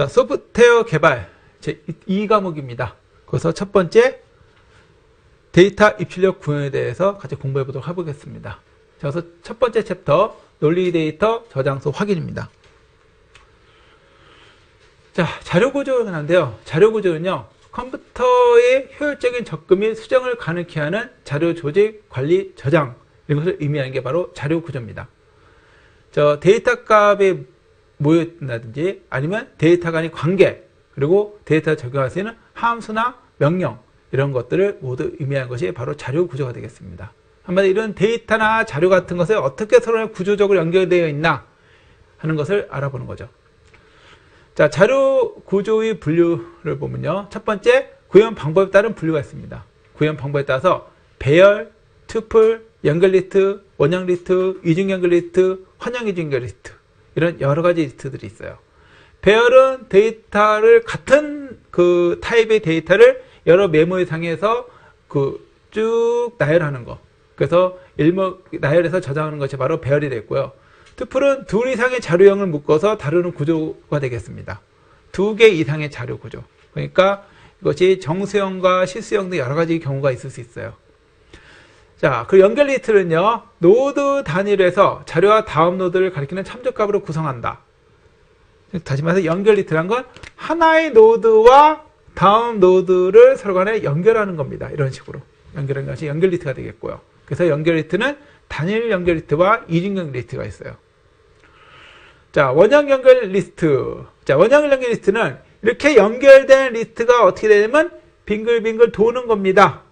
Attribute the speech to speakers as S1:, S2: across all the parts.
S1: 자, 소프트웨어 개발 제 2과목입니다. 그래서 첫 번째 데이터 입출력 구현에 대해서 같이 공부해 보도록 해보겠습니다. 자, 그래서 첫 번째 챕터 논리 데이터 저장소 확인입니다. 자, 자료 구조가 하는데요. 자료 구조는요, 컴퓨터의 효율적인 접근 및 수정을 가능케 하는 자료 조직, 관리, 저장 이런 것을 의미하는 게 바로 자료 구조입니다. 데이터 값에 모였다든지 아니면 데이터 간의 관계, 그리고 데이터 적용할 수 있는 함수나 명령 이런 것들을 모두 의미하는 것이 바로 자료 구조가 되겠습니다. 한마디로 이런 데이터나 자료 같은 것을 어떻게 서로 구조적으로 연결되어 있나 하는 것을 알아보는 거죠. 자, 자료 구조의 분류를 보면요. 첫 번째, 구현 방법에 따른 분류가 있습니다. 구현 방법에 따라서 배열, 투플, 연결 리스트, 원형 리스트, 이중 연결 리스트, 환형 이중 연결 리스트 이런 여러 가지 리스트들이 있어요. 배열은 데이터를 같은 그 타입의 데이터를 여러 메모리 상에서 쭉 나열하는 거. 그래서 나열해서 저장하는 것이 바로 배열이 됐고요. 투플은 둘 이상의 자료형을 묶어서 다루는 구조가 되겠습니다. 2개 이상의 자료 구조. 그러니까 이것이 정수형과 실수형 등 여러 가지 경우가 있을 수 있어요. 자, 그 연결 리스트는요, 노드 단위로해서 자료와 다음 노드를 가리키는 참조값으로 구성한다. 다시 말해서 연결 리스트란 건 하나의 노드와 다음 노드를 서로 간에 연결하는 겁니다. 이런 식으로. 연결하는 것이 연결 리스트가 되겠고요. 그래서 연결 리스트는 단일 연결 리스트와 이중 연결 리스트가 있어요. 자, 원형 연결 리스트. 자, 원형 연결 리스트는 이렇게 연결된 리스트가 어떻게 되냐면 빙글빙글 도는 겁니다.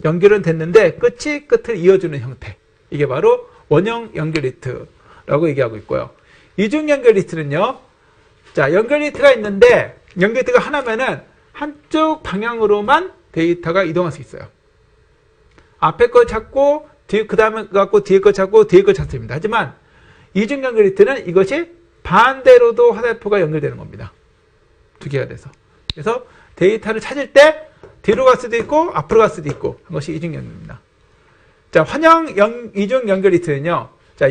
S1: 연결은 됐는데 끝을 이어주는 형태. 이게 바로 원형 연결 리스트라고 얘기하고 있고요. 이중 연결 리스트는요. 자, 연결 리스트가 있는데 연결 리스트가 하나면은 한쪽 방향으로만 데이터가 이동할 수 있어요. 앞에 거 찾고 그 다음에 갖고 뒤에 거 찾고 뒤에 거 찾습니다. 하지만 이중 연결 리스트는 이것이 반대로도 화살표가 연결되는 겁니다. 두 개가 돼서. 그래서 데이터를 찾을 때 뒤로 갈 수도 있고 앞으로 갈 수도 있고 한 것이 이중 연결입니다. 자, 이중 연결 리스트는요. 자,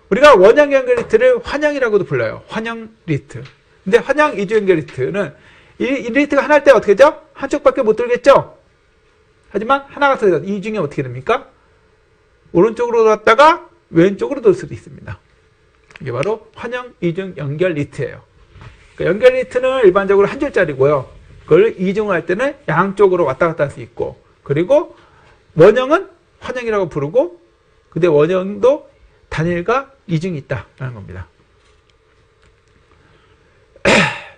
S1: 우리가 원형 연결 리스트를 환형이라고도 불러요. 환형 리스트. 근데 환형 이중 연결 리스트는 이 리스트가 하나일 때 어떻게 되죠? 한쪽밖에 못 돌겠죠? 하지만 하나가 더 이 중에 어떻게 됩니까? 오른쪽으로 갔다가 왼쪽으로 돌 수도 있습니다. 이게 바로 환형 이중 연결 리스트예요. 그러니까 연결 리스트는 일반적으로 한 줄짜리고요. 그걸 이중을 할 때는 양쪽으로 왔다 갔다 할 수 있고, 그리고 원형은 환형이라고 부르고, 근데 원형도 단일과 이중이 있다라는 겁니다.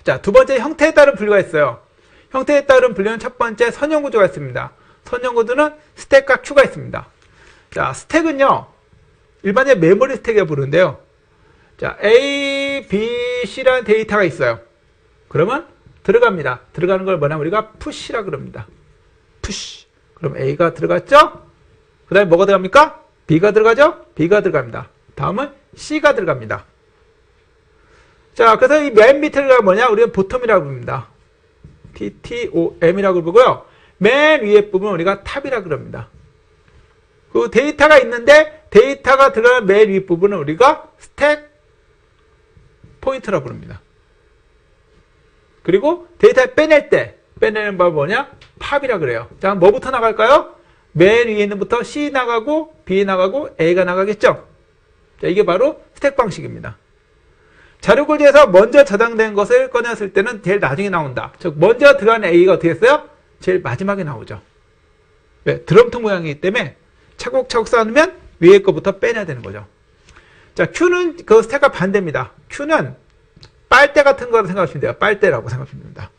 S1: 자, 두 번째 형태에 따른 분류가 있어요. 형태에 따른 분류는 첫 번째 선형 구조가 있습니다. 선형 구조는 스택과 큐가 있습니다. 자, 스택은요, 일반적인 메모리 스택이라고 부르는데요. 자, A, B, C라는 데이터가 있어요. 그러면 들어갑니다. 들어가는 걸 뭐냐면 우리가 푸시라 그럽니다. 푸시. 그럼 A가 들어갔죠? 그 다음에 뭐가 들어갑니까? B가 들어가죠? B가 들어갑니다. 다음은 C가 들어갑니다. 자, 그래서 이 맨 밑에가 뭐냐? 우리는 보텀이라고 부릅니다. TTOM이라고 부르고요. 맨 위에 부분은 우리가 탑이라고 그럽니다. 그 데이터가 있는데 데이터가 들어가는 맨 위 부분은 우리가 스택 포인트라고 부릅니다. 그리고 데이터를 빼내는 방법이 뭐냐? 팝이라 그래요. 자, 뭐부터 나갈까요? 맨 위에 있는 부터 C 나가고 B 나가고 A가 나가겠죠? 자, 이게 바로 스택 방식입니다. 자료 구조에서 먼저 저장된 것을 꺼냈을 때는 제일 나중에 나온다. 즉, 먼저 들어간 A가 어떻게 했어요? 제일 마지막에 나오죠. 왜? 드럼통 모양이기 때문에 차곡차곡 쌓으면 위에 거부터 빼내야 되는 거죠. 자, Q는 그 스택과 반대입니다. Q는 빨대 같은 거라고 생각하시면 돼요. 빨대라고 생각하시면 됩니다.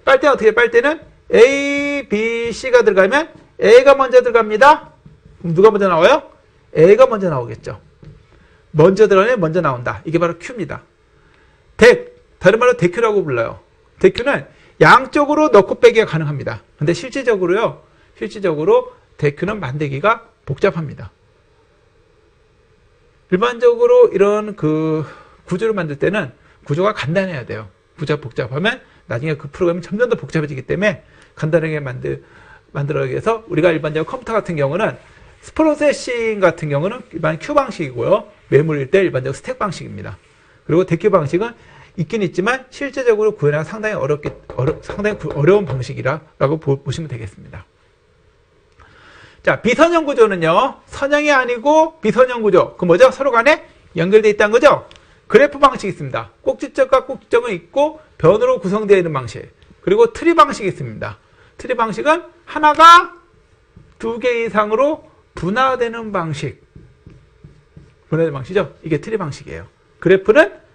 S1: 빨대는 어떻게 해요? 빨대는 A, B, C가 들어가면 A가 먼저 들어갑니다. 그럼 누가 먼저 나와요? A가 먼저 나오겠죠. 먼저 들어가면 먼저 나온다. 이게 바로 Q입니다. 다른 말로 대큐라고 불러요. 대큐는 양쪽으로 넣고 빼기가 가능합니다. 근데 실질적으로 대큐는 만들기가 복잡합니다. 일반적으로 이런 구조를 만들 때는 구조가 간단해야 돼요. 구조가 복잡하면 나중에 그 프로그램이 점점 더 복잡해지기 때문에 간단하게 만들어야 해서 우리가 일반적으로 컴퓨터 같은 경우는 프로세싱 같은 경우는 일반 Q 방식이고요. 메모리일 때 일반적으로 스택 방식입니다. 그리고 대표 방식은 있긴 있지만 실제적으로 구현하기가 상당히 어려운 방식이라고 보시면 되겠습니다. 자, 비선형 구조는요, 선형이 아니고 비선형 구조. 그 뭐죠? 서로 간에 연결되어 있다는 거죠? 그래프 방식이 있습니다. 꼭지점과 꼭지점은 있고 변으로 구성되어 있는 방식. 그리고 트리 방식이 있습니다. 트리 방식은 하나가 두 개 이상으로 분화되는 방식. 분화되는 방식이죠? 이게 트리 방식이에요. 그래프는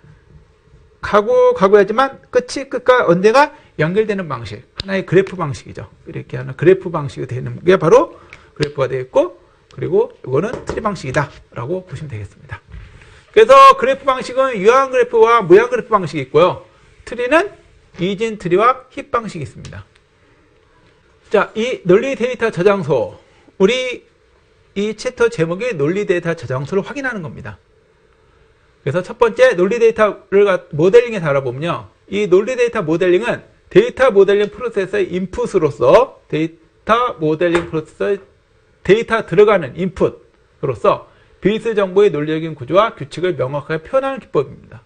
S1: 가고하지만 끝이 끝과 언제가 연결되는 방식. 하나의 그래프 방식이죠. 이렇게 하는 그래프 방식이 되는 게 바로 그래프가 되어 있고, 그리고 이거는 트리 방식이다 라고 보시면 되겠습니다. 그래서 그래프 방식은 유한 그래프와 무한 그래프 방식이 있고요. 트리는 이진 트리와 힙 방식이 있습니다. 자, 이 논리 데이터 저장소. 우리 이 챕터 제목이 논리 데이터 저장소를 확인하는 겁니다. 그래서 첫 번째 논리 데이터를 모델링에 알아보면요. 이 논리 데이터 모델링은 데이터 모델링 프로세서의 인풋으로서 데이터 들어가는 인풋으로서 베이스 정보의 논리적인 구조와 규칙을 명확하게 표현하는 기법입니다.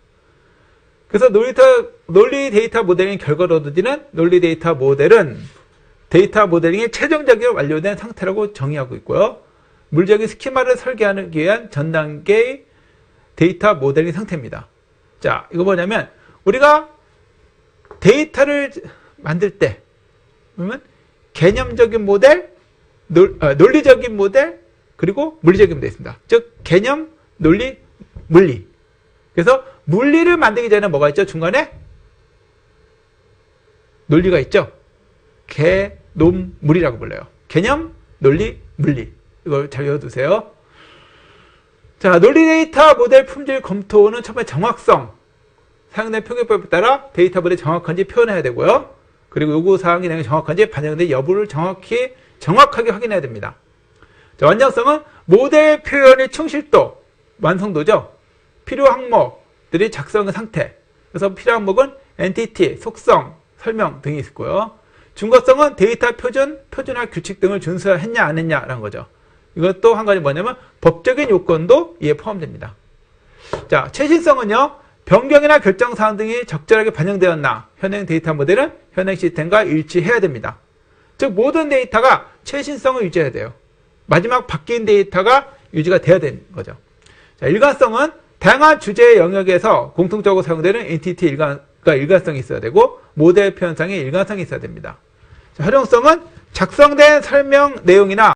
S1: 그래서 논리 데이터 모델링 결과로 얻어지는 논리 데이터 모델은 데이터 모델링이 최종적으로 완료된 상태라고 정의하고 있고요. 물리적인 스키마를 설계하기 위한 전 단계의 데이터 모델링 상태입니다. 자, 이거 뭐냐면 우리가 데이터를 만들 때 그러면 개념적인 모델, 논리적인 모델, 그리고 물리적인 모델이 있습니다. 즉 개념, 논리, 물리. 그래서 물리를 만들기 전에 뭐가 있죠? 중간에 논리가 있죠? 개놈물이라고 불러요. 개념, 논리, 물리. 이걸 잘 외워두세요. 자, 논리 데이터 모델 품질 검토는 처음에 정확성, 사용된 표기법에 따라 데이터 모델이 정확한지 표현해야 되고요. 그리고 요구사항이 내용이 정확한지 반영된 여부를 정확하게 확인해야 됩니다. 자, 완전성은 모델 표현의 충실도, 완성도죠. 필요 항목들이 작성의 상태. 그래서 필요 항목은 엔티티, 속성, 설명 등이 있고요. 준거성은 데이터 표준화 규칙 등을 준수했냐 안 했냐라는 거죠. 이것도 한 가지 뭐냐면 법적인 요건도 이에 포함됩니다. 자, 최신성은요. 변경이나 결정사항 등이 적절하게 반영되었나. 현행 데이터 모델은 현행 시스템과 일치해야 됩니다. 즉 모든 데이터가 최신성을 유지해야 돼요. 마지막 바뀐 데이터가 유지가 돼야 되는 거죠. 자, 일관성은 다양한 주제 영역에서 공통적으로 사용되는 엔티티 일관성이 있어야 되고 모델 표현상의 일관성이 있어야 됩니다. 자, 활용성은 작성된 설명 내용이나